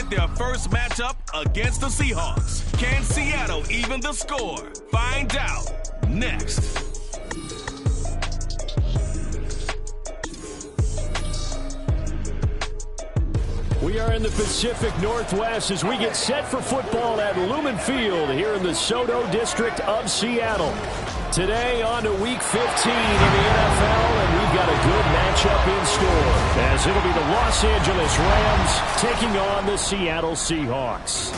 get their first matchup against the Seahawks. Can Seattle even the score? Find out next. We are in the Pacific Northwest as we get set for football at Lumen Field here in the Soto District of Seattle. Today on to Week 15 in the NFL, and we've got a good matchup in store as it'll be the Los Angeles Rams taking on the Seattle Seahawks.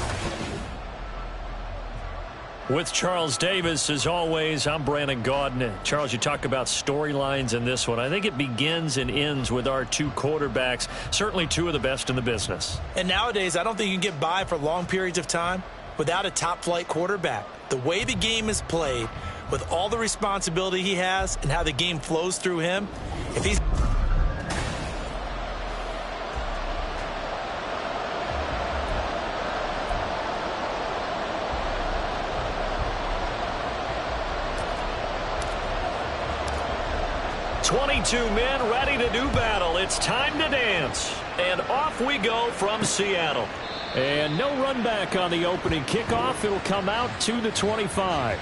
With Charles Davis, as always, I'm Brandon Gaudin. Charles, you talk about storylines in this one. I think it begins and ends with our two quarterbacks, certainly two of the best in the business. And nowadays, I don't think you can get by for long periods of time without a top-flight quarterback. The way the game is played, with all the responsibility he has and how the game flows through him, if he's... "22 men ready to do battle. It's time to dance." And off we go from Seattle. And no run back on the opening kickoff. It'll come out to the 25.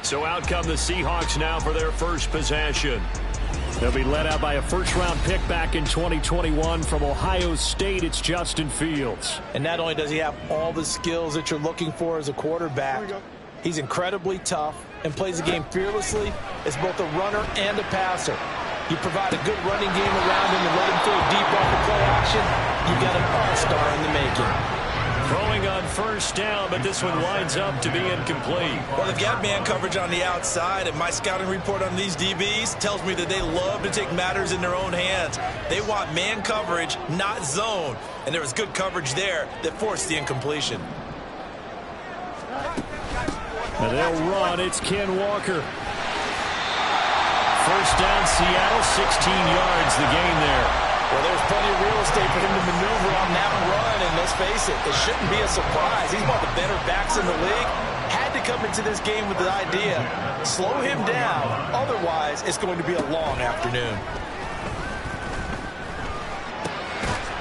So out come the Seahawks now for their first possession. They'll be led out by a first-round pick back in 2021 from Ohio State. It's Justin Fields. And not only does he have all the skills that you're looking for as a quarterback, he's incredibly tough and plays the game fearlessly as both a runner and a passer. You provide a good running game around him and let him throw deep off the play action, you've got an all-star in the making. Throwing on first down, but this one winds up to be incomplete. Well, they've got man coverage on the outside, and my scouting report on these DBs tells me that they love to take matters in their own hands. They want man coverage, not zone. And there was good coverage there that forced the incompletion. And they'll run. It's Ken Walker. First down, Seattle, 16 yards the gain there. Well, there's plenty of real estate for him to maneuver on that run, and let's face it, it shouldn't be a surprise. He's one of the better backs in the league. Had to come into this game with the idea, slow him down, otherwise it's going to be a long afternoon.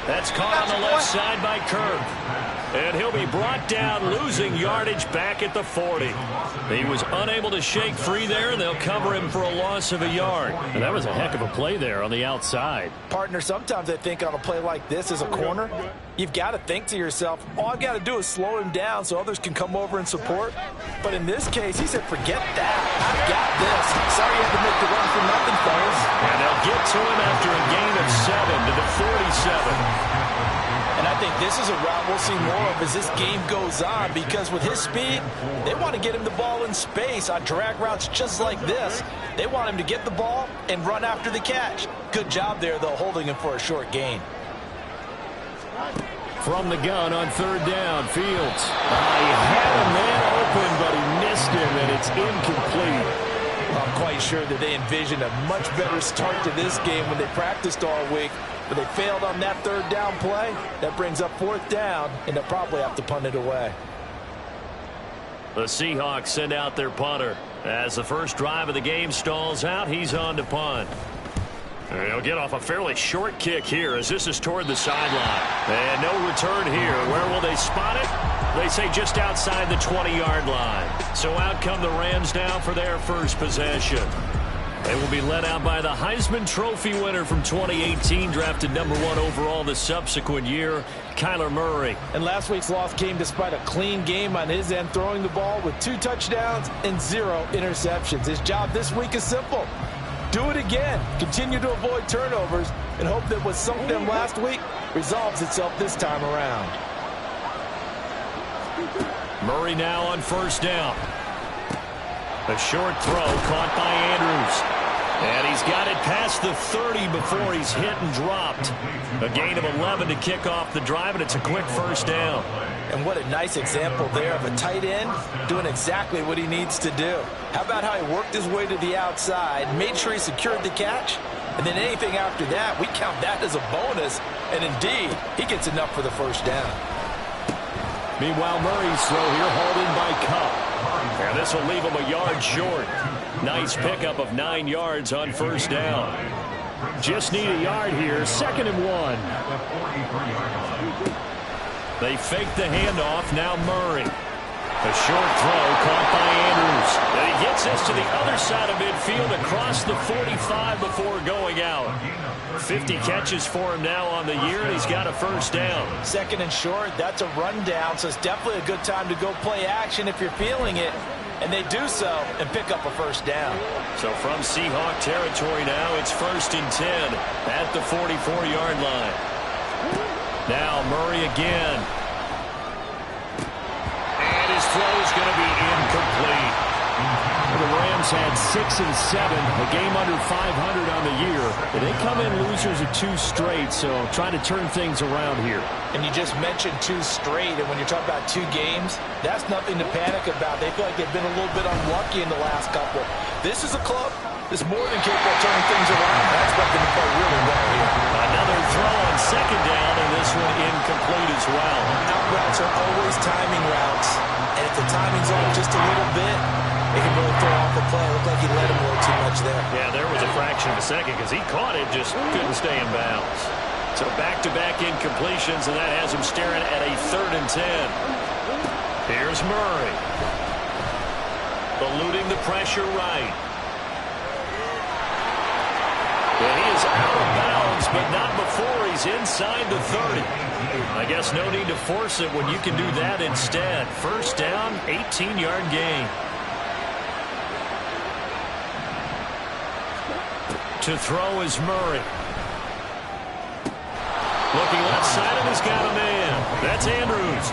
That's caught on the left side by Kirk. And he'll be brought down, losing yardage back at the 40. He was unable to shake free there, and they'll cover him for a loss of a yard. And that was a heck of a play there on the outside. Partner, sometimes I think on a play like this as a corner, you've got to think to yourself, all I've got to do is slow him down so others can come over and support. But in this case, he said, forget that. I've got this. Sorry you had to make the run for nothing, fellas. And they'll get to him after a gain of 7 to the 47. And I think this is a route we'll see more of as this game goes on, because with his speed, they want to get him the ball in space on drag routes just like this. They want him to get the ball and run after the catch. Good job there, though, holding him for a short gain. From the gun on third down, Fields. He had a man open, but he missed him, and it's incomplete. I'm quite sure that they envisioned a much better start to this game when they practiced all week. But they failed on that third down play. That brings up fourth down, and they'll probably have to punt it away. The Seahawks send out their punter. As the first drive of the game stalls out, he's on to punt. And he'll get off a fairly short kick here as this is toward the sideline. And no return here. Where will they spot it? They say just outside the 20-yard line. So out come the Rams now for their first possession. They will be led out by the Heisman Trophy winner from 2018, drafted #1 overall the subsequent year, Kyler Murray. And last week's loss came despite a clean game on his end, throwing the ball with 2 touchdowns and 0 interceptions. His job this week is simple. Do it again. Continue to avoid turnovers and hope that what sunk them last week resolves itself this time around. Murray now on first down. A short throw caught by Andrews. And he's got it past the 30 before he's hit and dropped. A gain of 11 to kick off the drive, and it's a quick first down. And what a nice example there of a tight end doing exactly what he needs to do. How about how he worked his way to the outside, made sure he secured the catch, and then anything after that, we count that as a bonus. And indeed, he gets enough for the first down. Meanwhile, Murray's throw here hauled in by Cup. And this will leave him a yard short. Nice pickup of 9 yards on first down. Just need a yard here, 2nd and 1. They fake the handoff. Now Murray. A short throw caught by Andrews. And he gets this to the other side of midfield across the 45 before going out. 50 catches for him now on the year, and he's got a first down. Second and short, that's a rundown, so it's definitely a good time to go play action if you're feeling it. And they do so and pick up a first down. So from Seahawk territory now, it's 1st and 10 at the 44-yard line. Now Murray again. And his throw is going to be incomplete. The Rams had 6 and 7, a game under 500 on the year. But they come in losers of 2 straight, so trying to turn things around here. And you just mentioned 2 straight, and when you're talking about 2 games, that's nothing to panic about. They feel like they've been a little bit unlucky in the last couple. This is a club that's more than capable of turning things around. I expect them to play really well here. Another throw on 2nd down, and this one incomplete as well. Out routes are always timing routes, and if the timing's off just a little bit, it can really throw off the play. It looked like he let him a little too much there. Yeah, there was a fraction of a second because he caught it, just couldn't stay in bounds. So back-to-back incompletions, and that has him staring at a 3rd and 10. Here's Murray. Eluding the pressure right. And he is out of bounds, but not before he's inside the 30. I guess no need to force it when you can do that instead. First down, 18-yard gain. To throw is Murray. Looking left side, and he's got a man. That's Andrews.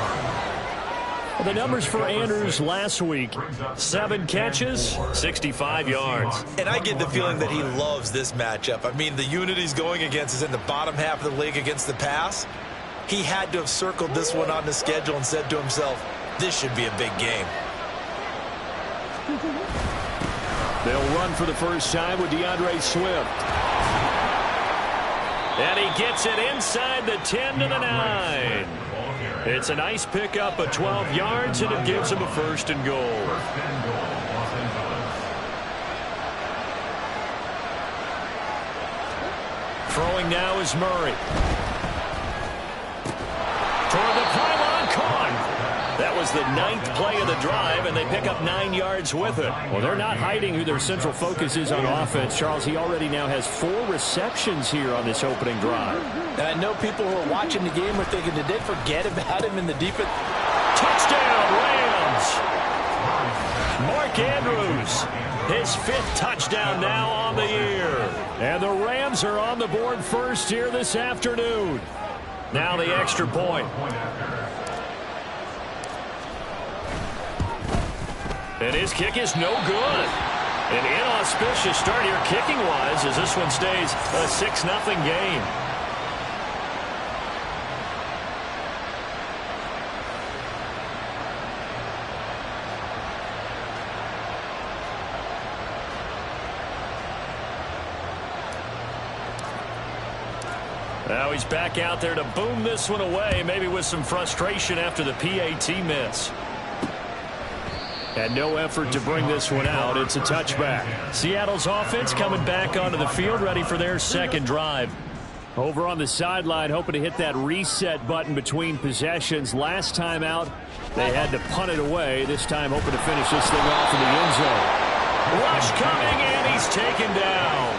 Well, the numbers for Andrews last week: 7 catches, 65 yards. And I get the feeling that he loves this matchup. I mean, the unit he's going against is in the bottom half of the league against the pass. He had to have circled this one on the schedule and said to himself, this should be a big game. They'll run for the first time with DeAndre Swift. And he gets it inside the 10 to the 9. It's a nice pickup of 12 yards, and it gives him a 1st and goal. Throwing now is Murray. Toward the pylon, caught. That was the 9th play of the drive, and they pick up 9 yards with it. Well, they're not hiding who their central focus is on offense. Charles, he already now has 4 receptions here on this opening drive. And I know people who are watching the game are thinking, did they forget about him in the defense? Touchdown, Rams! Mark Andrews, his 5th touchdown now on the year. And the Rams are on the board first here this afternoon. Now the extra point. And his kick is no good. An inauspicious start here kicking-wise as this one stays a 6-0 game. Now he's back out there to boom this one away, maybe with some frustration after the PAT miss. And no effort to bring this one out. It's a touchback. Seattle's offense coming back onto the field, ready for their 2nd drive. Over on the sideline, hoping to hit that reset button between possessions. Last time out, they had to punt it away. This time, hoping to finish this thing off in the end zone. Rush coming, and he's taken down.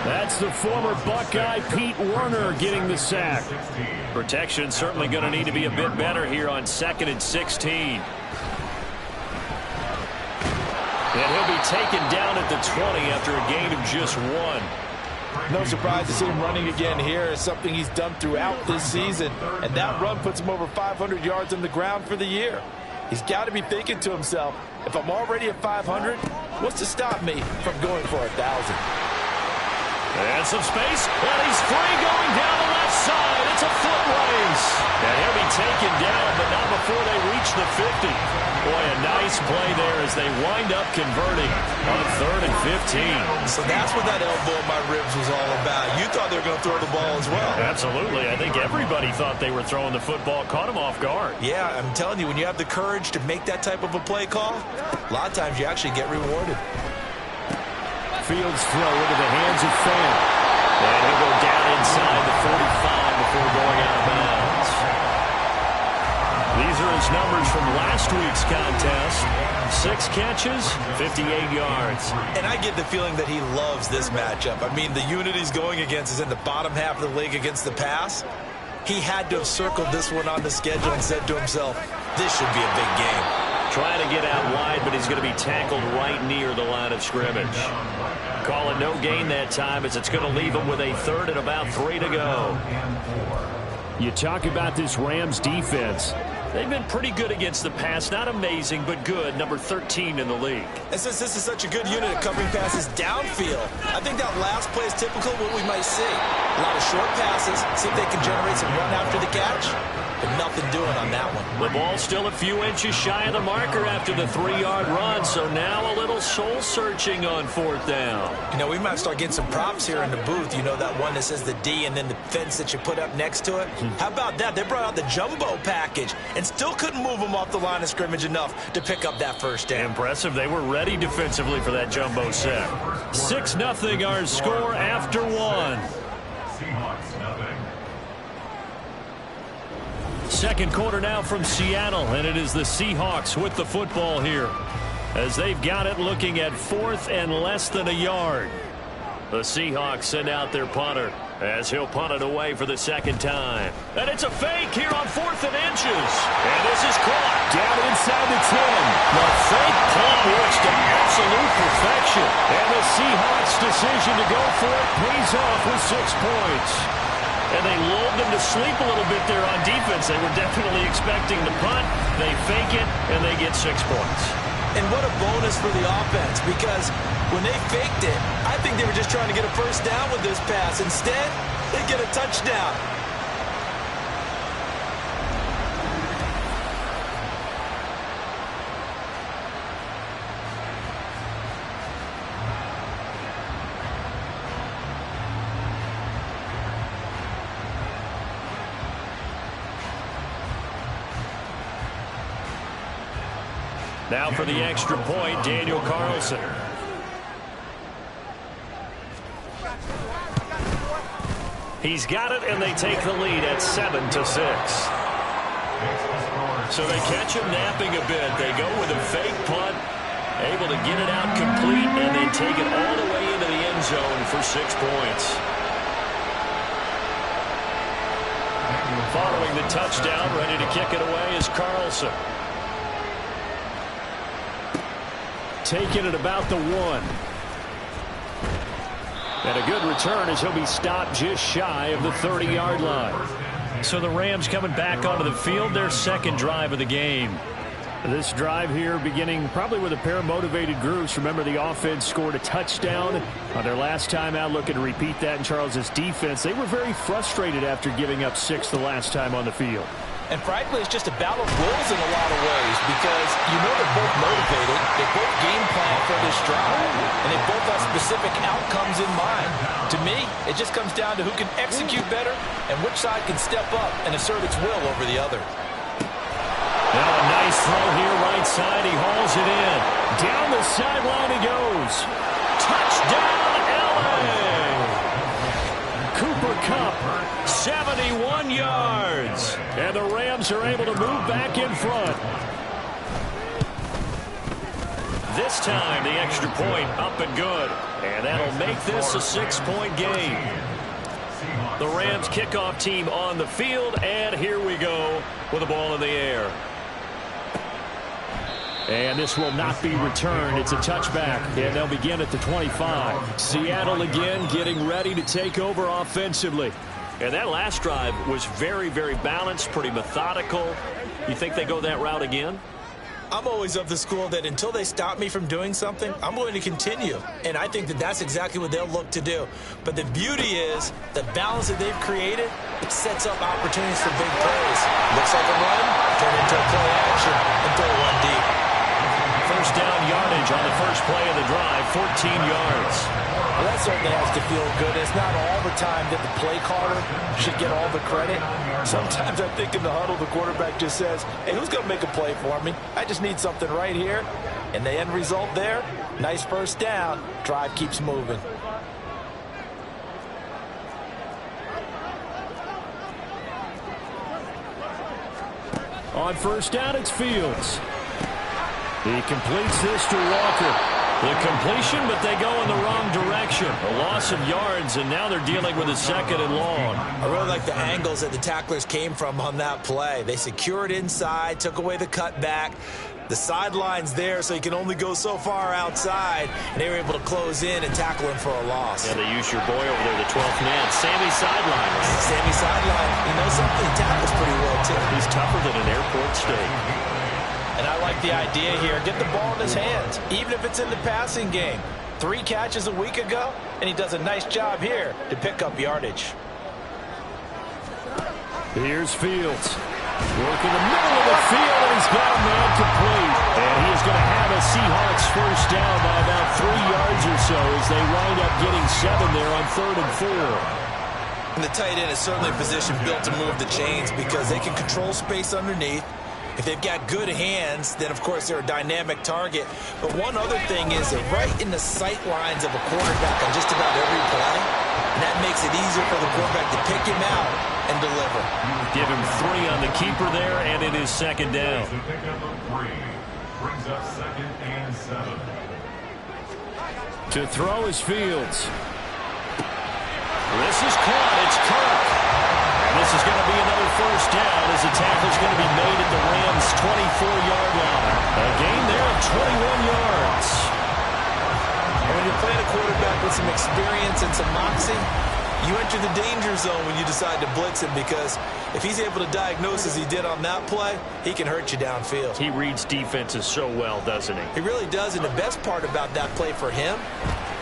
That's the former Buckeye Pete Werner getting the sack. Protection certainly going to need to be a bit better here on 2nd and 16. And he'll be taken down at the 20 after a gain of just 1. No surprise to see him running again here. It's something he's done throughout this season. And that run puts him over 500 yards on the ground for the year. He's got to be thinking to himself, if I'm already at 500, what's to stop me from going for 1,000? And some space, and he's free going down the left side. It's a foot race. And he'll be taken down, but not before they reach the 50. Boy, a nice play there as they wind up converting on 3rd and 15. So that's what that elbow in my ribs was all about. You thought they were going to throw the ball as well. Absolutely. I think everybody thought they were throwing the football, caught him off guard. Yeah, I'm telling you, when you have the courage to make that type of a play call, a lot of times you actually get rewarded. Fields throw into the hands of Fan. And he'll go down inside the 45 before going out of bounds. are his numbers from last week's contest. 6 catches, 58 yards. And I get the feeling that he loves this matchup. I mean, the unit he's going against is in the bottom half of the league against the pass. He had to have circled this one on the schedule and said to himself, this should be a big game. Trying to get out wide, but he's going to be tackled right near the line of scrimmage. Call it no gain that time as it's going to leave him with a 3rd and about 3 to go. You talk about this Rams defense. They've been pretty good against the pass. Not amazing, but good. Number 13 in the league. And since this is such a good unit at covering passes downfield, I think that last play is typical of what we might see. A lot of short passes, see if they can generate some run after the catch, but nothing doing on that one. The ball's still a few inches shy of the marker after the 3-yard run, so now a little soul-searching on 4th down. You know, we might start getting some props here in the booth. You know, that one that says the D and then the fence that you put up next to it? How about that? They brought out the jumbo package and still couldn't move them off the line of scrimmage enough to pick up that first down. Impressive. They were ready defensively for that jumbo set. 6-0 our score after 1. Second quarter now from Seattle, and it is the Seahawks with the football here as they've got it looking at 4th and less than a yard. The Seahawks send out their punter as he'll punt it away for the 2nd time. And it's a fake here on 4th and inches. And this is caught. Down inside the 10. The fake punt works to absolute perfection. And the Seahawks' decision to go for it pays off with 6 points. And they lulled them to sleep a little bit there on defense. They were definitely expecting the punt. They fake it, and they get 6 points. And what a bonus for the offense, because when they faked it, I think they were just trying to get a first down with this pass. Instead, they get a touchdown. Now for the extra point, Daniel Carlson. He's got it, and they take the lead at 7-6. So they catch him napping a bit. They go with a fake punt, able to get it out complete, and then take it all the way into the end zone for 6 points. Following the touchdown, ready to kick it away is Carlson. Taking it about the 1. And a good return as he'll be stopped just shy of the 30-yard line. So the Rams coming back onto the field, their 2nd drive of the game. This drive here beginning probably with a pair of motivated groups. Remember, the offense scored a touchdown on their last time out. Looking to repeat that in Charles's defense. They were very frustrated after giving up 6 the last time on the field. And frankly, it's just a battle of wills in a lot of ways, because you know they're both motivated, they both game plan for this drive, and they both have specific outcomes in mind. To me, it just comes down to who can execute better and which side can step up and assert its will over the other. Now a nice throw here right side. He hauls it in. Down the sideline he goes. Touchdown, LA! Cooper Kupp, 71 yards. and the Rams are able to move back in front. This time the extra point up and good, and that'll make this a 6-point game. The Rams kickoff team on the field, and here we go with the ball in the air. And this will not be returned. It's a touchback, and they'll begin at the 25. Seattle again getting ready to take over offensively. And that last drive was very, very balanced, pretty methodical. You think they go that route again? I'm always of the school that until they stop me from doing something, I'm going to continue. And I think that that's exactly what they'll look to do. But the beauty is the balance that they've created, it sets up opportunities for big plays. Looks like a run, turn into a play action, and throw one deep. First down yardage on the first play of the drive, 14 yards. Well, that certainly has to feel good. It's not all the time that the play caller should get all the credit. Sometimes I think in the huddle, the quarterback just says, hey, who's going to make a play for me? I just need something right here. And the end result there, nice first down. Drive keeps moving. On first down, it's Fields. He completes this to Walker. The completion, but they go in the wrong direction. A loss of yards, and now they're dealing with a 2nd and long. I really like the angles that the tacklers came from on that play. They secured inside, took away the cutback. The sideline's there, so you can only go so far outside, and they were able to close in and tackle him for a loss. Yeah, they use your boy over there, the 12th man, Sammy Sideline. Sammy Sideline, you know something? He tackles pretty well, too. He's tougher than an airport steak. And I like the idea here. Get the ball in his hands, even if it's in the passing game. 3 catches a week ago, and he does a nice job here to pick up yardage. Here's Fields. Work in the middle of the field, and he's got a man complete. And he is going to have a Seahawks first down by about 3 yards or so as they wind up getting 7 there on 3rd and 4. And the tight end is certainly a position built to move the chains because they can control space underneath. If they've got good hands, then, of course, they're a dynamic target. But one other thing is they're right in the sight lines of a quarterback on just about every play. And that makes it easier for the quarterback to pick him out and deliver. Give him 3 on the keeper there, and it is 2nd down. Brings up 2nd and 7. To throw is Fields. This is caught. It's Kirk. And this is going to be another first down as the tackle's going to be made at the Rams' 24-yard line. A gain there of 21 yards. And when you're playing a quarterback with some experience and some moxie, you enter the danger zone when you decide to blitz him because if he's able to diagnose as he did on that play, he can hurt you downfield. He reads defenses so well, doesn't he? He really does, and the best part about that play for him,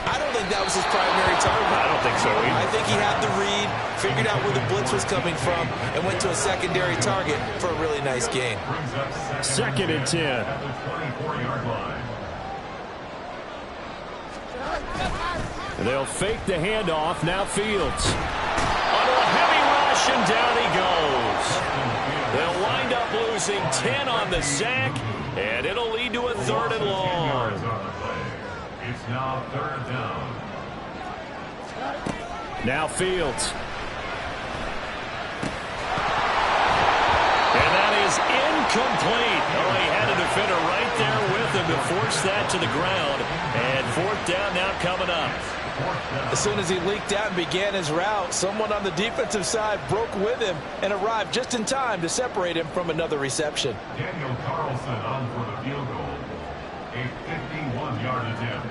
I don't think that was his primary target. I don't think so either. I think he had the read, figured out where the blitz was coming from, and went to a secondary target for a really nice gain. 2nd and 10. At the 24-yard line. They'll fake the handoff. Now Fields. Under a heavy rush, and down he goes. They'll wind up losing 10 on the sack, and it'll lead to a 3rd and long. It's now 3rd down. Now Fields. And that is incomplete. Oh, he had a defender right there with him to force that to the ground. And 4th down now coming up. As soon as he leaked out and began his route, someone on the defensive side broke with him and arrived just in time to separate him from another reception. Daniel Carlson on for the field goal. A 51-yard attempt.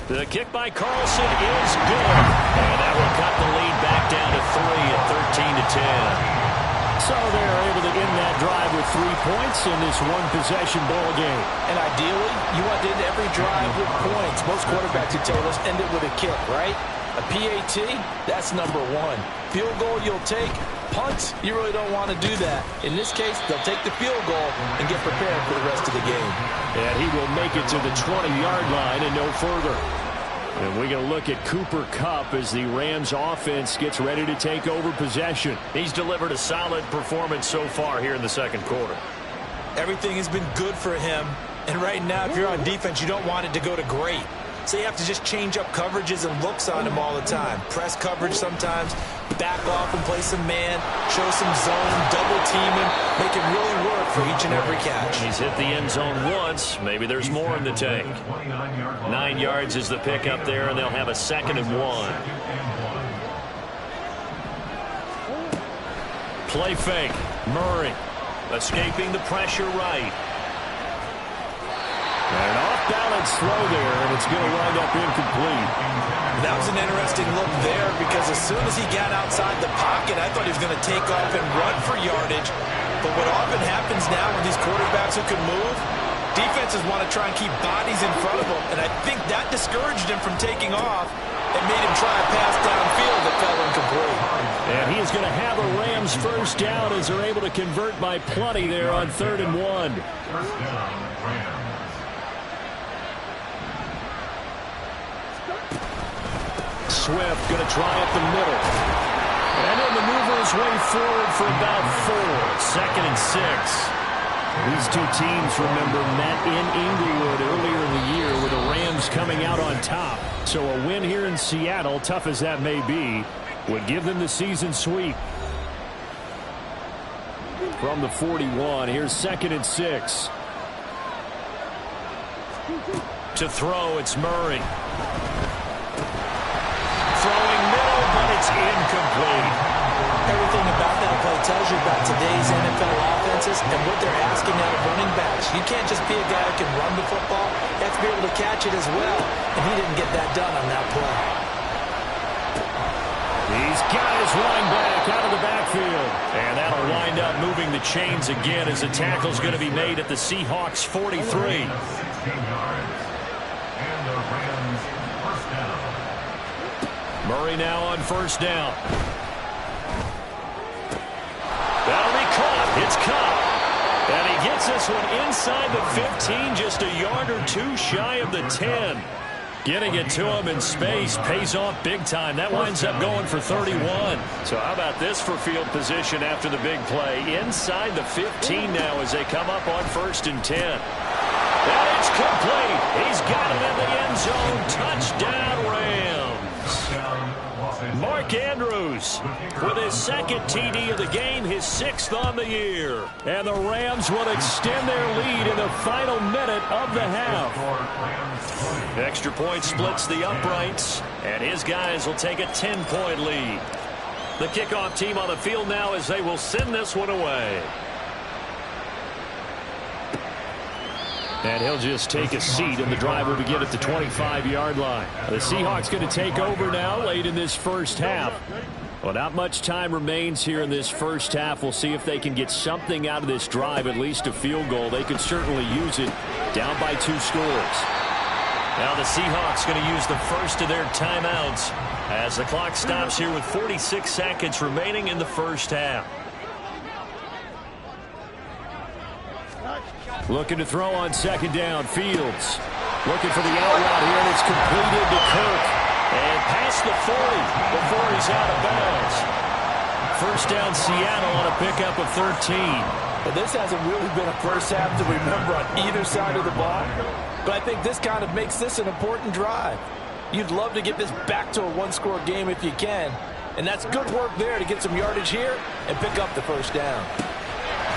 The kick by Carlson is good. And that will cut the lead back down to 3 at 13-10. So they're able to end that drive with 3 points in this one-possession ball game. And ideally, you want to end every drive with points. Most quarterbacks, you told us, end it with a kick, right? A PAT, that's number 1. Field goal you'll take. Punts, you really don't want to do that. In this case, they'll take the field goal and get prepared for the rest of the game. And he will make it to the 20-yard line and no further. And we're going to look at Cooper Kupp as the Rams offense gets ready to take over possession. He's delivered a solid performance so far here in the 2nd quarter. Everything has been good for him. And right now, if you're on defense, you don't want it to go to great. So you have to just change up coverages and looks on him all the time. Press coverage sometimes, back off and play some man, show some zone, double team him, make it really work for each and every catch. He's hit the end zone once. Maybe there's more in the tank. 9 yards is the pickup there, and they'll have a 2nd and 1. Play fake. Murray escaping the pressure right. An off-balance throw there, and it's going to wind up incomplete. That was an interesting look there because as soon as he got outside the pocket, I thought he was going to take off and run for yardage. But what often happens now with these quarterbacks who can move, defenses want to try and keep bodies in front of them. And I think that discouraged him from taking off and made him try a pass downfield that fell incomplete. And he is going to have a Rams first down as they're able to convert by plenty there on 3rd and 1. First down, Rams. Swift going to try up the middle. And then maneuver his way forward for about 4. 2nd and 6. These two teams, remember, met in Inglewood earlier in the year with the Rams coming out on top. So a win here in Seattle, tough as that may be, would give them the season sweep. from the 41. Here's 2nd and 6. To throw, it's Murray. Throwing middle, but it's incomplete. Everything about that play tells you about today's NFL offenses and what they're asking out of running backs. You can't just be a guy who can run the football. You have to be able to catch it as well, and he didn't get that done on that play. He's got his running back out of the backfield. And that'll wind up moving the chains again as a tackle's going to be made at the Seahawks 43. 16 yards. And the Rams first down. Murray now on first down. That'll be caught. It's caught. And he gets this one inside the 15, just a yard or two shy of the 10. Getting it to him in space pays off big time. That winds up going for 31. So how about this for field position after the big play? Inside the 15 now as they come up on 1st and 10. And it's complete. He's got it in the end zone. Touchdown, Rams. Mark Andrews with his 2nd TD of the game, his 6th on the year. And the Rams will extend their lead in the final minute of the half. Extra point splits the uprights, and his guys will take a 10-point lead. The kickoff team on the field now as they will send this one away. And he'll just take a seat, and the drive will begin at the 25-yard line. The Seahawks going to take over now late in this first half. Well, not much time remains here in this first half. We'll see if they can get something out of this drive, at least a field goal. They could certainly use it down by 2 scores. Now the Seahawks going to use the first of their timeouts as the clock stops here with 46 seconds remaining in the first half. Looking to throw on 2nd down. Fields looking for the out route here, and it's completed to Kirk. And past the 40 before he's out of bounds. First down Seattle on a pickup of 13. But this hasn't really been a first half to remember on either side of the ball. But I think this kind of makes this an important drive. You'd love to get this back to a 1-score game if you can. And that's good work there to get some yardage here and pick up the first down.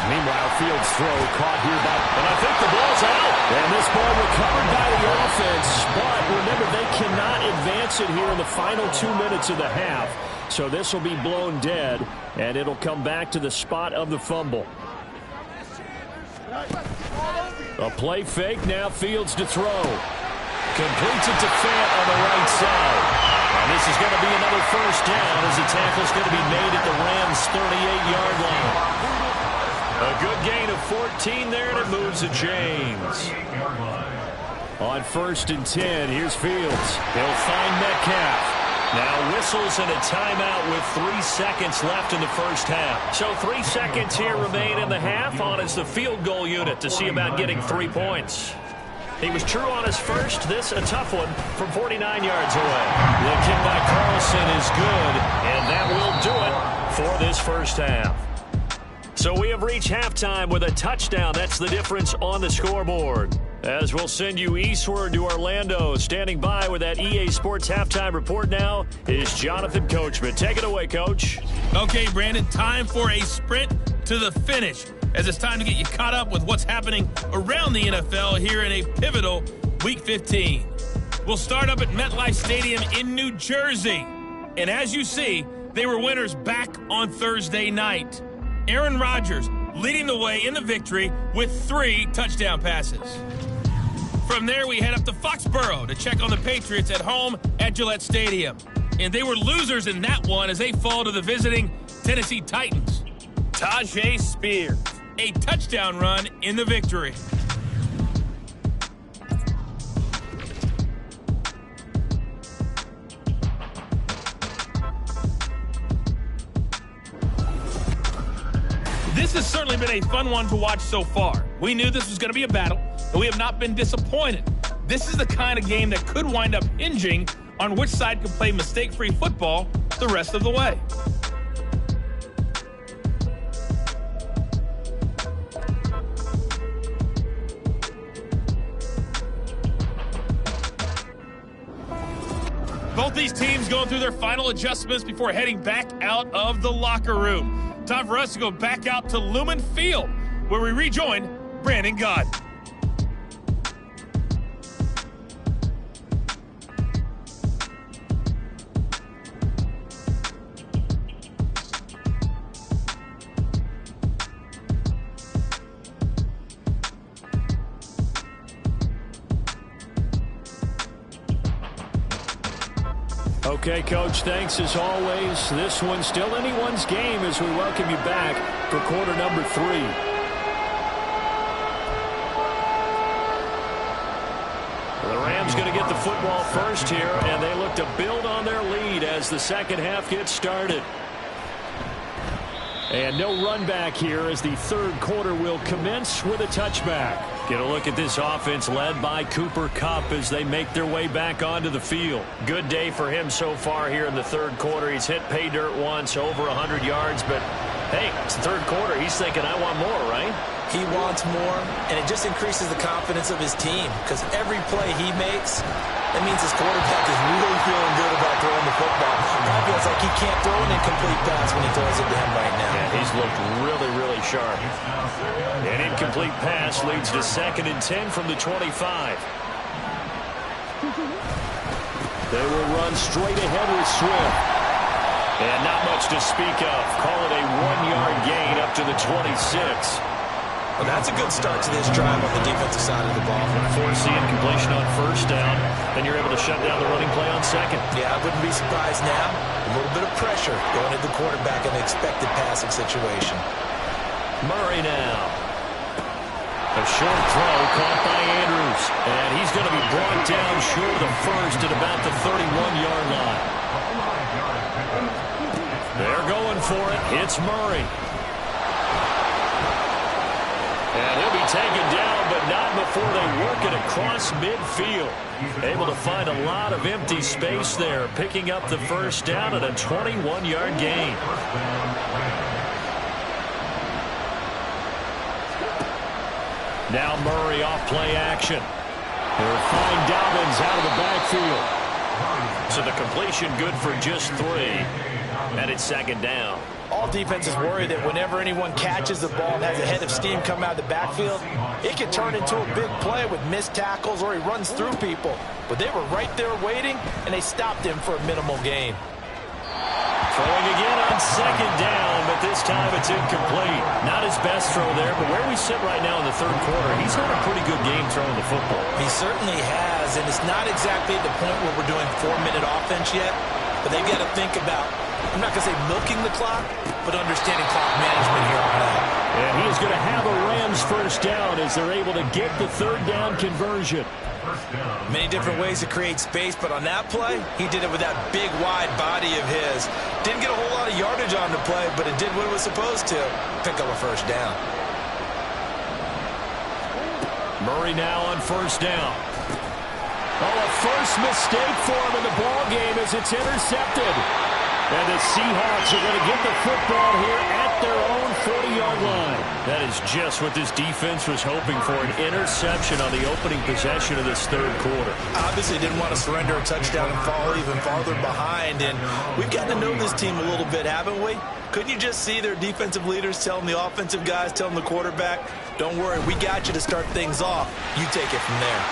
Meanwhile, Fields' throw caught here by... And I think the ball's out. And this ball recovered by the offense. But remember, they cannot advance it here in the final 2 minutes of the half. So this will be blown dead, and it'll come back to the spot of the fumble. A play fake, now Fields to throw. Completes it to Fant on the right side. And this is going to be another first down as the tackle's going to be made at the Rams' 38-yard line. A good gain of 14 there, and it moves the chains. On 1st and 10, here's Fields. He'll find Metcalf. Now whistles and a timeout with 3 seconds left in the first half. So 3 seconds here remain in the half. On is the field goal unit to see about getting 3 points. He was true on his first. This a tough one from 49 yards away. The kick by Carlson is good, and that will do it for this first half. So we have reached halftime with a touchdown. That's the difference on the scoreboard. As we'll send you eastward to Orlando. Standing by with that EA Sports Halftime Report now is Jonathan Coachman. Take it away, Coach. Okay, Brandon, time for a sprint to the finish, as it's time to get you caught up with what's happening around the NFL here in a pivotal Week 15. We'll start up at MetLife Stadium in New Jersey. And as you see, they were winners back on Thursday night. Aaron Rodgers leading the way in the victory with 3 touchdown passes. From there, we head up to Foxborough to check on the Patriots at home at Gillette Stadium. And they were losers in that one as they fall to the visiting Tennessee Titans. Tajay Spears, a touchdown run in the victory. This has certainly been a fun one to watch so far. We knew this was going to be a battle, and we have not been disappointed. This is the kind of game that could wind up hinging on which side can play mistake-free football the rest of the way. Both these teams going through their final adjustments before heading back out of the locker room. Time for us to go back out to Lumen Field, where we rejoin Brandon Gott. Okay, Coach, thanks as always. This one's still anyone's game as we welcome you back for quarter number 3. The Rams going to get the football first here, and they look to build on their lead as the second half gets started. And no run back here as the third quarter will commence with a touchback. Get a look at this offense led by Cooper Kupp as they make their way back onto the field. Good day for him so far here in the third quarter. He's hit pay dirt once, over 100 yards, but hey, it's the third quarter. He's thinking, I want more, right? He wants more, and it just increases the confidence of his team because every play he makes, that means his quarterback is really feeling good about throwing the football. Probably feels like he can't throw an incomplete pass when he throws it to him right now. Yeah, he's looked really, really sharp. An incomplete pass leads to 2nd and 10 from the 25. They will run straight ahead with Swift. And not much to speak of. Call it a 1-yard gain up to the 26. Well, that's a good start to this drive on the defensive side of the ball. Force the incompletion on first down, then you're able to shut down the running play on second. Yeah, I wouldn't be surprised now. A little bit of pressure going at the quarterback in an expected passing situation. Murray now. A short throw caught by Andrews. And he's going to be brought down short of the first at about the 31-yard line. They're going for it. It's Murray. And he'll be taken down, but not before they work it across midfield. Able to find a lot of empty space there, picking up the first down at a 21-yard gain. Now Murray off play action. They'll find Dobbins out of the backfield. So the completion good for just 3. And it's 2nd down. All defenses worry that whenever anyone catches the ball and has a head of steam come out of the backfield, it can turn into a big play with missed tackles or he runs through people. But they were right there waiting, and they stopped him for a minimal gain. Throwing again on 2nd down, but this time it's incomplete. Not his best throw there, but where we sit right now in the third quarter, he's had a pretty good game throwing the football. He certainly has, and it's not exactly at the point where we're doing 4-minute offense yet, but they've got to think about, I'm not going to say milking the clock, but understanding clock management here on out. And he is going to have a Rams first down as they're able to get the third down conversion. Many different ways to create space, but on that play, he did it with that big, wide body of his. Didn't get a whole lot of yardage on the play, but it did what it was supposed to, pick up a first down. Murray now on first down. Oh, a first mistake for him in the ball game as it's intercepted. And the Seahawks are going to get the football here at their own 40-yard line. That is just what this defense was hoping for, an interception on the opening possession of this third quarter. Obviously didn't want to surrender a touchdown and fall even farther behind. And we've gotten to know this team a little bit, haven't we? Couldn't you just see their defensive leaders telling the offensive guys, telling the quarterback, don't worry, we got you to start things off. You take it from there.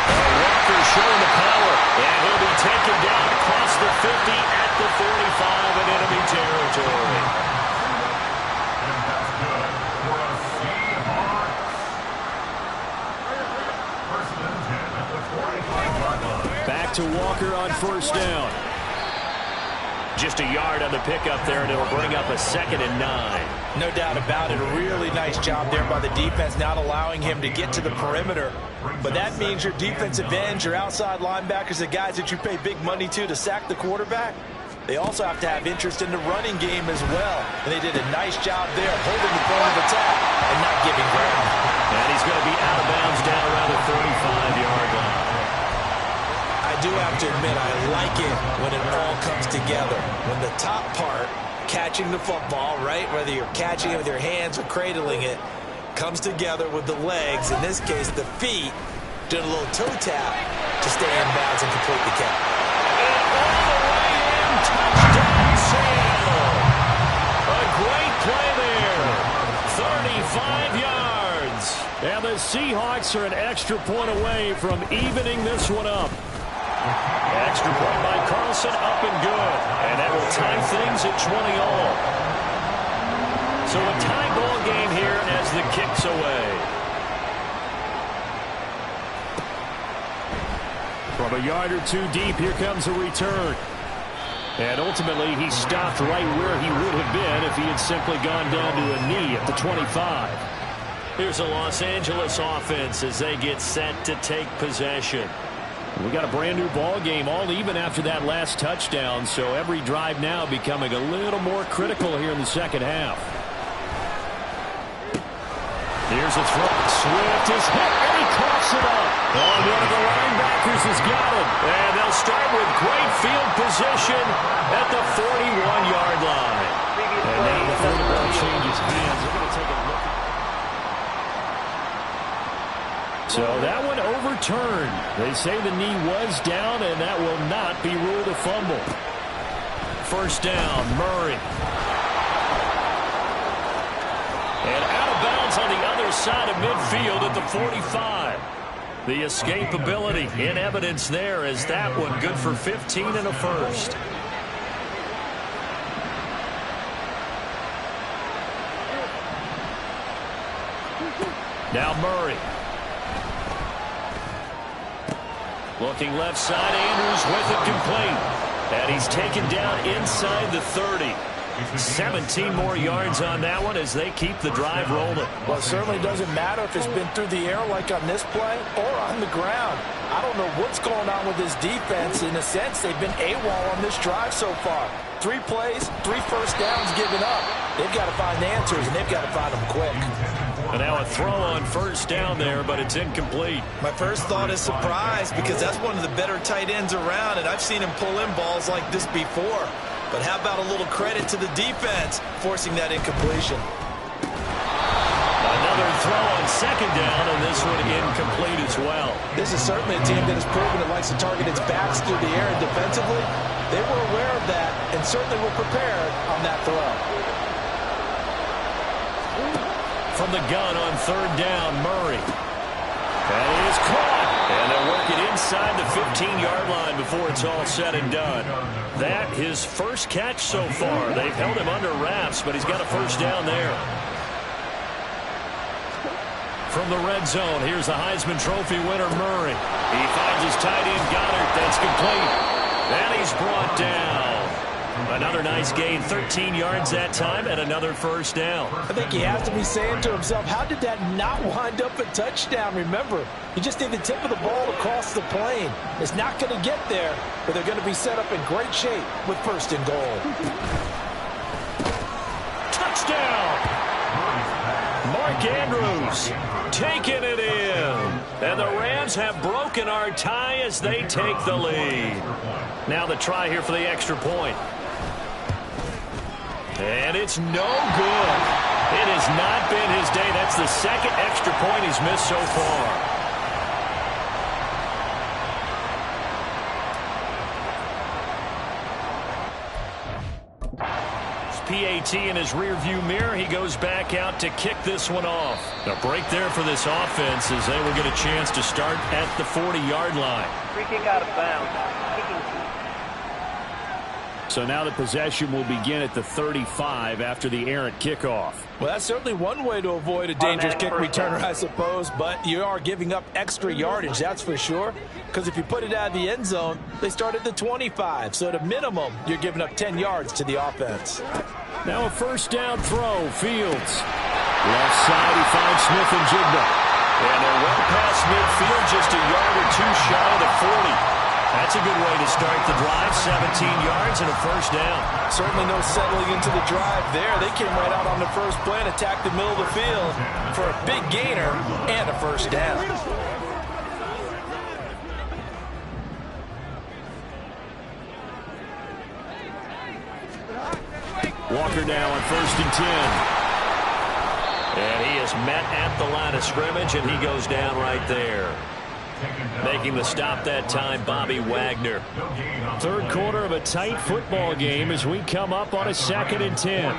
Walker showing the power, and he'll be taken down across the 50 at the 45 in enemy territory. Back to Walker on first down. Just a yard on the pickup there, and it'll bring up a 2nd and 9. No doubt about it. A really nice job there by the defense, not allowing him to get to the perimeter. But that means your defensive ends, your outside linebackers, the guys that you pay big money to sack the quarterback, they also have to have interest in the running game as well. And they did a nice job there holding the point of attack and not giving ground. And he's going to be out of bounds down around the 35-yard line. I do have to admit, I like it when it all comes together. When the top part, catching the football, right, whether you're catching it with your hands or cradling it, comes together with the legs, in this case the feet, doing a little toe tap to stay in bounds and complete the catch. And all the way in, touchdown Seattle. And the Seahawks are an extra point away from evening this one up. Extra point by Carlson, up and good. And that will tie things at 20-all. So a tie ball game here as the kick's away. From a yard or two deep, here comes a return. And ultimately, he stopped right where he would have been if he had simply gone down to a knee at the 25. Here's a Los Angeles offense as they get set to take possession. We got a brand new ball game, all even after that last touchdown, so every drive now becoming a little more critical here in the second half. Here's a throw. Swift is hit, and he coughs it up. And one of the linebackers has got it. And they'll start with great field position at the 41-yard line. And now before the ball changes hands, they're going to take a look. So that one overturned. They say the knee was down, and that will not be ruled a fumble. First down, Murray. And out of bounds on the other side of midfield at the 45. The escapability in evidence there as that one good for 15 and a first. Now Murray. Looking left side, Andrews with it complete. And he's taken down inside the 30. 17 more yards on that one as they keep the drive rolling. Well, it certainly doesn't matter if it's been through the air like on this play or on the ground. I don't know what's going on with this defense. In a sense, they've been AWOL on this drive so far. 3 plays, 3 first downs given up. They've got to find answers, and they've got to find them quick. And now a throw on first down there, but it's incomplete. My first thought is surprise because that's one of the better tight ends around, and I've seen him pull in balls like this before. But how about a little credit to the defense forcing that incompletion? Another throw on second down, and this one incomplete as well. This is certainly a team that has proven it likes to target its backs through the air, and defensively, they were aware of that and certainly were prepared on that throw. From the gun on third down, Murray. And it is caught. And they'll work it inside the 15-yard line before it's all said and done. That his first catch so far. They've held him under wraps, but he's got a first down there. From the red zone, here's the Heisman Trophy winner, Murray. He finds his tight end, Goddard. That's complete. And he's brought down. Another nice gain, 13 yards that time, and another first down. I think he has to be saying to himself, how did that not wind up a touchdown? Remember, you just need the tip of the ball across the plane. It's not going to get there, but they're going to be set up in great shape with first and goal. Touchdown! Mark Andrews taking it in. And the Rams have broken our tie as they take the lead. Now the try here for the extra point. And it's no good. It has not been his day. That's the second extra point he's missed so far. PAT in his rearview mirror. He goes back out to kick this one off. A break there for this offense as they will get a chance to start at the 40-yard line. Free kick out of bounds. So now the possession will begin at the 35 after the errant kickoff. Well, that's certainly one way to avoid a dangerous kick returner, I suppose, but you are giving up extra yardage, that's for sure, because if you put it out of the end zone, they start at the 25, so at a minimum, you're giving up 10 yards to the offense. Now a first down throw, Fields. Left side, he finds Smith and Jigba. And they're well past midfield, just a yard or two shy of the 40. That's a good way to start the drive, 17 yards and a first down. Certainly no settling into the drive there. They came right out on the first play and attacked the middle of the field for a big gainer and a first down. Walker now on 1st and 10. And he is met at the line of scrimmage, and he goes down right there. Making the stop that time, Bobby Wagner. Third quarter of a tight football game as we come up on a 2nd and 10.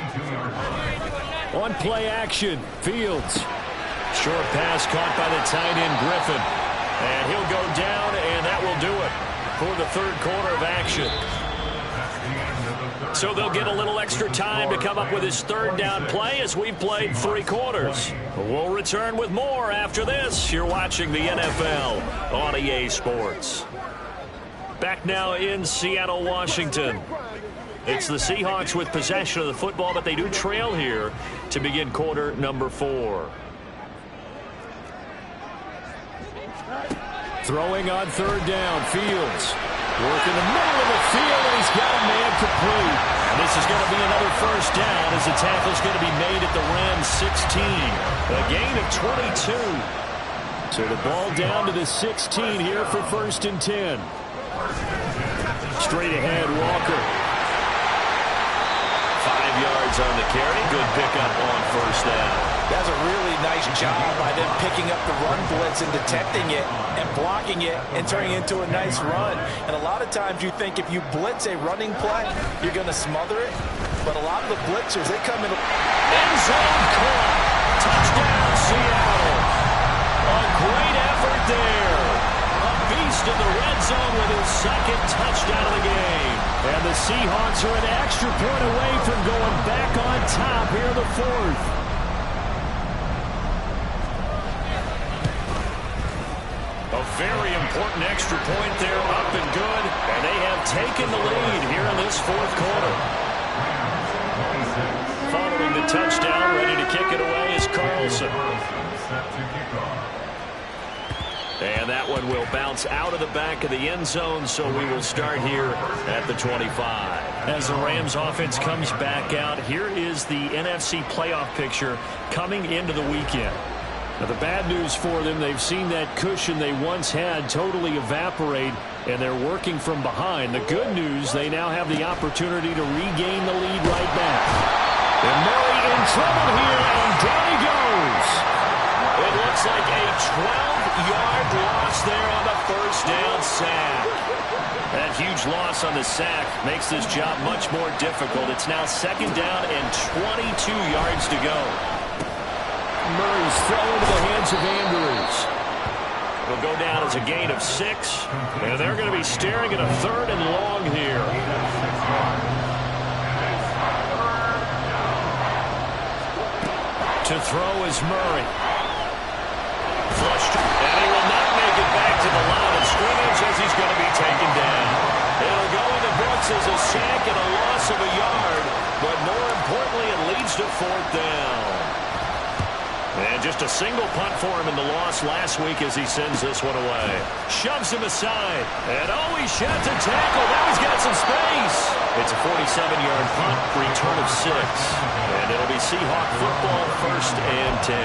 On play action, Fields. Short pass caught by the tight end, Griffin. And he'll go down, and that will do it for the third quarter of action. So they'll get a little extra time to come up with his third down play as we've played 3 quarters. We'll return with more after this. You're watching the NFL on EA Sports. Back now in Seattle, Washington. It's the Seahawks with possession of the football, but they do trail here to begin quarter number 4. Throwing on third down, Fields. Working the middle of the field, and he's got a man complete. And this is going to be another first down as the tackle's going to be made at the Rams 16. A gain of 22. So the ball down to the 16 here for 1st and 10. Straight ahead, Walker. 5 yards on the carry. Good pickup on first down. That's a really nice job by them picking up the run blitz and detecting it and blocking it and turning it into a nice run. And a lot of times you think if you blitz a running play, you're going to smother it. But a lot of the blitzers, they come in. End zone caught. Touchdown, Seattle. A great effort there. A beast in the red zone with his second touchdown of the game. And the Seahawks are an extra point away from going back on top here in the 4th. A very important extra point there, up and good. And they have taken the lead here in this 4th quarter. Following the touchdown, ready to kick it away is Carlson. And that one will bounce out of the back of the end zone, so we will start here at the 25. As the Rams offense comes back out, here is the NFC playoff picture coming into the weekend. Now, the bad news for them, they've seen that cushion they once had totally evaporate, and they're working from behind. The good news, they now have the opportunity to regain the lead right back. And Murray in trouble here, and down he goes. It looks like a 12-yard loss there on the first down sack. That huge loss on the sack makes this job much more difficult. It's now 2nd down and 22 yards to go. Murray's throw into the hands of Andrews. It'll go down as a gain of 6. And they're going to be staring at a 3rd and long here. To throw is Murray. Flushed. And he will not make it back to the line of scrimmage as he's going to be taken down. It'll go in the books as a sack and a loss of a yard. But more importantly, it leads to 4th down. And just a single punt for him in the loss last week as he sends this one away. Shoves him aside. And he shot to tackle. Now he's got some space. It's a 47-yard punt, return of 6. And it'll be Seahawk football, 1st and 10.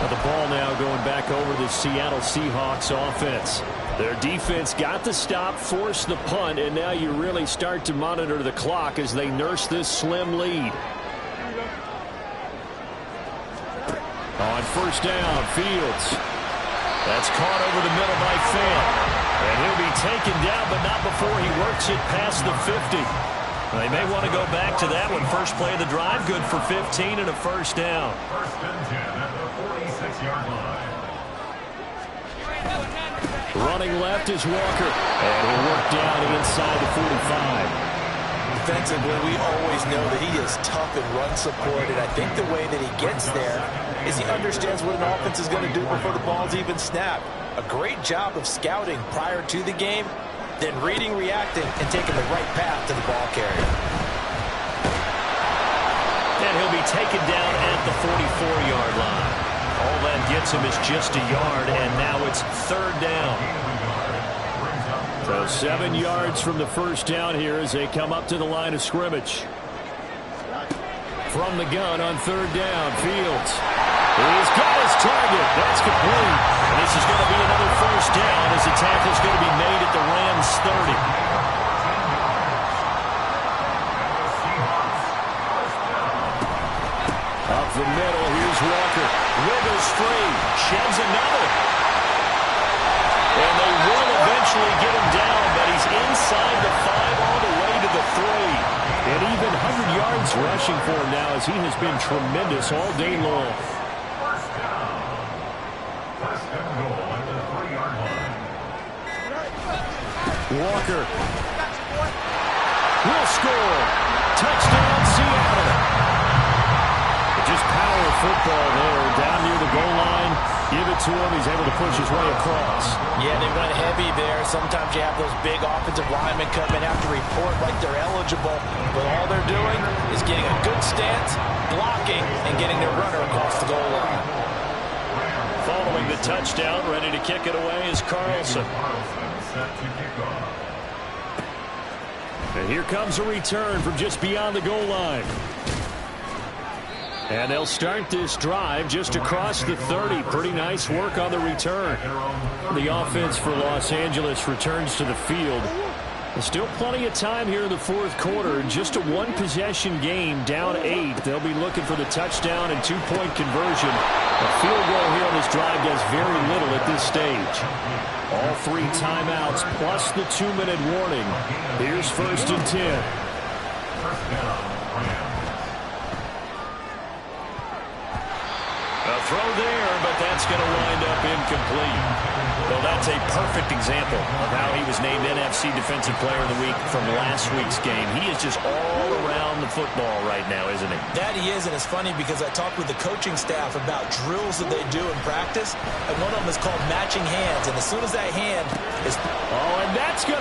Now the ball now going back over the Seattle Seahawks offense. Their defense got the stop, forced the punt, and now you really start to monitor the clock as they nurse this slim lead. On first down, Fields. That's caught over the middle by Fant. And he'll be taken down, but not before he works it past the 50. They may want to go back to that one. First play of the drive, good for 15 and a first down. 1st and 10 at the 46-yard line. Running left is Walker. And he'll work down inside the 45. Defensively, we always know that he is tough and run support, and I think the way that he gets there is he understands what an offense is going to do before the ball's even snapped. A great job of scouting prior to the game, then reading, reacting, and taking the right path to the ball carrier. And he'll be taken down at the 44-yard line. All that gets him is just a yard, and now it's 3rd down. So 7 yards from the first down here as they come up to the line of scrimmage. From the gun on 3rd down, Fields. He's got his target. That's complete. And this is going to be another first down as the tackle's going to be made at the Rams 30. Up the middle, here's Walker. Wiggles free. Sheds another. And they will eventually get him down, but he's inside the 5 all the way to the 3. And even 100 yards rushing for him now as he has been tremendous all day long. Walker will score. Touchdown, Seattle. Just power football there. Down near the goal line. Give it to him. He's able to push his way across. Yeah, they went heavy there. Sometimes you have those big offensive linemen come in, have to report like they're eligible. But all they're doing is getting a good stance, blocking, and getting their runner across the goal line. Following the touchdown, ready to kick it away is Carlson. And here comes a return from just beyond the goal line. And they'll start this drive just across the 30. Pretty nice work on the return. The offense for Los Angeles returns to the field. There's still plenty of time here in the fourth quarter. Just a one-possession game, down 8. They'll be looking for the touchdown and two-point conversion. A field goal here on this drive does very little at this stage. All 3 timeouts plus the 2-minute warning. Here's 1st and 10. A throw there, but that's going to wind up incomplete. Well, that's a perfect example of how he was named NFC Defensive Player of the Week from last week's game. He is just all around the football right now, isn't he? That he is, and it's funny because I talked with the coaching staff about drills that they do in practice, and one of them is called matching hands, and as soon as that hand is... Oh, and that's good.